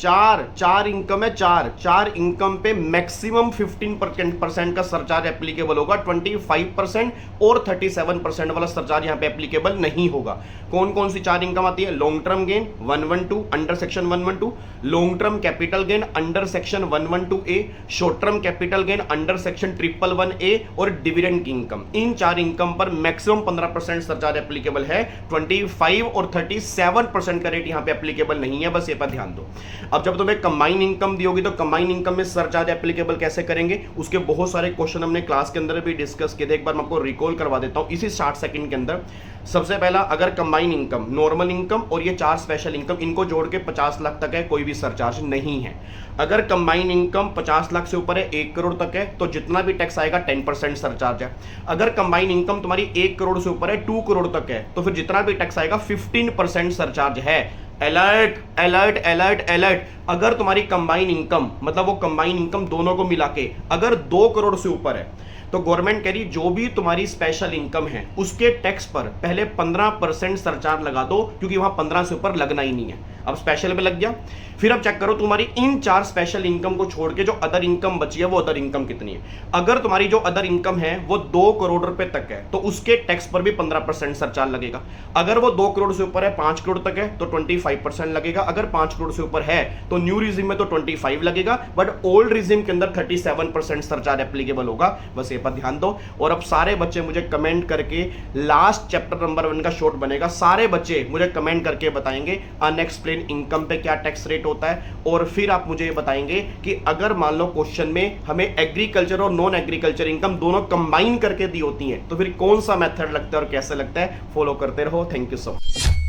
चार इनकम है, चार इनकम पे मैक्सिमम 15% का सरचार्ज एप्लीकेबल होगा। 25% और 37% वाला सरचार्ज यहां पे एप्लीकेबल नहीं होगा। कौन कौन सी चार इनकम आती है? Long term gain 112 under section 112, long term capital gain under section 112A, short term capital gain under section 111A और डिविडेंड की इनकम। इन चार इनकम पर मैक्सिमम 15% सरचार्ज एप्लीकेबल है। 25 और 37% का रेट यहां पे एप्लीकेबल नहीं है, बस ये पर ध्यान दो। अब जब तुम्हें कंबाइन इनकम दी होगी तो कंबाइन इनकम में सरचार्ज एप्लीकेबल कैसे करेंगे, उसके बहुत सारे क्वेश्चन हमने क्लास के अंदर भी डिस्कस किए थे। एक बार मैं आपको रिकॉल करवा देता हूं इसी 60 सेकंड के अंदर। सबसे पहला, अगर कंबाइन इनकम, नॉर्मल इनकम और ये चार स्पेशल इनकम, इनको जोड़ के 50 लाख तक है, कोई भी सरचार्ज नहीं है। अगर कंबाइन इनकम 50 लाख से ऊपर है, 1 करोड़ तक है, तो जितना भी टैक्स आएगा 10% सरचार्ज है। अगर कंबाइन इनकम तुम्हारी 1 करोड़ से ऊपर है, 2 करोड़ तक है, तो फिर जितना भी टैक्स आएगा 15% सरचार्ज है। Alert alert alert alert. अगर तुम्हारी कंबाइन इनकम, मतलब वो कंबाइन इनकम दोनों को मिला के अगर 2 करोड़ से ऊपर है, तो गवर्नमेंट कह रही जो भी तुम्हारी स्पेशल इनकम है उसके टैक्स पर पहले 15% सरचार्ज लगा दो, क्योंकि वहां 15 से ऊपर लगना ही नहीं है। अब स्पेशल पे लग गया। फिर अब चेक करो तुम्हारी इन चार स्पेशल इनकम को छोड़ के जो अदर इनकम बची है वो अदर इनकम कितनी है। अगर तुम्हारी जो अदर इनकम है वो 2 करोड़ रुपए तक है, तो उसके टैक्स पर भी 15% सरचार्ज लगेगा। अगर वो 2 करोड़ से ऊपर है, 5 करोड़ तक है, तो 25% लगेगा। अगर 5 करोड़ से ऊपर है तो न्यू रिजिम में तो 25 लगेगा, बट ओल्ड रिजिम के अंदर 37% सरचार्ज एप्लीकेबल होगा। बस ये पर ध्यान दो। और अब सारे बच्चे मुझे कमेंट करके, लास्ट चैप्टर नंबर 1 का शॉर्ट बनेगा, सारे बच्चे मुझे कमेंट करके बताएंगे अनएक्सप्लेन इनकम पे क्या टैक्स रेट होता है। और फिर आप मुझे बताएंगे कि अगर मान लो क्वेश्चन में हमें एग्रीकल्चर और नॉन एग्रीकल्चर इनकम दोनों कंबाइन करके दी होती हैं, तो फिर कौन सा मेथड लगता है और कैसे लगता है। फॉलो करते रहो। Thank you so much.